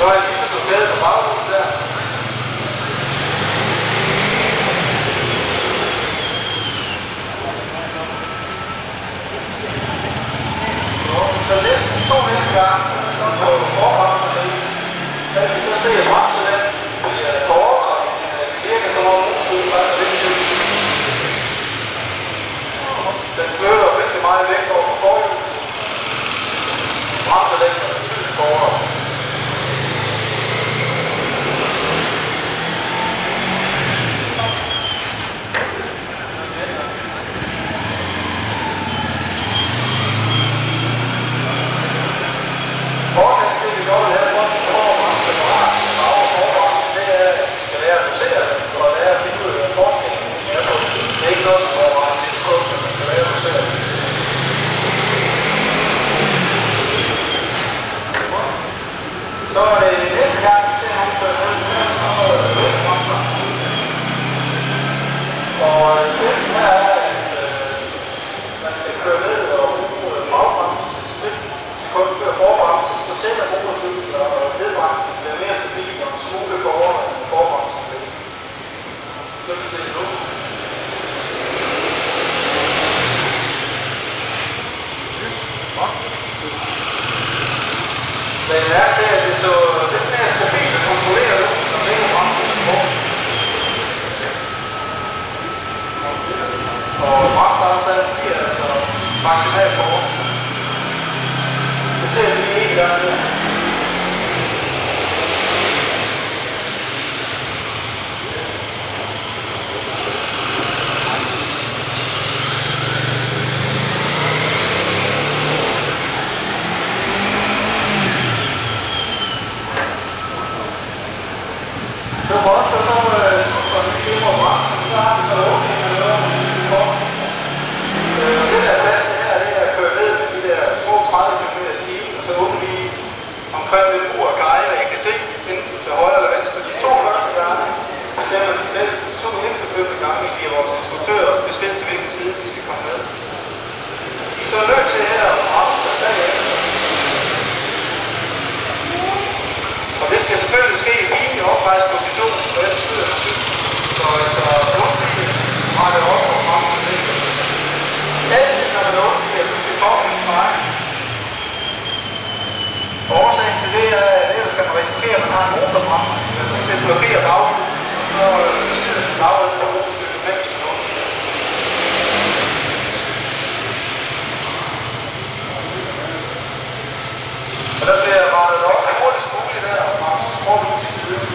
Så er jeg lige på stedet på baghuset der. Så næste gang, så på forbremsen, så kan vi så se at bremse den, fordi jeg står over, og det virker som om motoren faktisk er vigtigt. Den flytter rigtig meget væk over på forhjulet. Bremser den er betydeligt hårdere. Årsagen til, at vi godt vil have sådan en forbremse og forbremse, det er, at vi skal lære at dosere det, og lære at finde ud af forskellen. Det er ikke noget, der forbremse, det er noget, man skal lære at dosere det. Så er det næste gang, vi ser nogen køre ned, så er der løsbremser. Og det her er, at man skal køre ned og bruge bagbremsen et sekund før forbremsen, så sender motorcykelsen og nedbremsen bliver mere stabil og en smule hårdere end forbremsen bliver. Så kan vi se det nu. Så jeg mærker til, at det så lidt mere stabilt at kontrollere nu, når det er bremsen på. Og bremseafstanden bliver altså maksimalt hårdt. Det ser vi lige en gang nu. Så for os, så når vi klemmer bremsen, så har vi så åbningen af noget for. Det der plads her, det er at køre ned med de der små 30 km/t, og så åbner vi omkring det bur og guide, og I kan se enten til højre eller venstre. De 2 første gange bestemmer de selv. De 2 efterfølgende gange giver vores instruktører besked til hvilken side de skal komme med. I er så nødt til her at bremse bagefter. Og det skal selvfølgelig ske i rimelig oprejst position, for ellers skyder man sygt. Så altså undvige har det op og bremse lidt. Altid når man undviger, så skal toppen fejl. Og årsagen til det er, at ellers kan man risikere, at man har en motorbremse, der sådan set blokerer baghjulet, og så skyder den baghjulet på motorcyklen, mens man undviger. Og der bliver rettet op hurtigst muligt der, og bremse skråt ud til siden.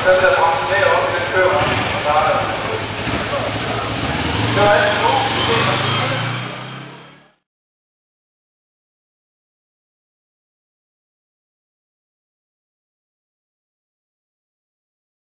Der bliver bremset ned op i den kører, og der er der. Det var alt nu.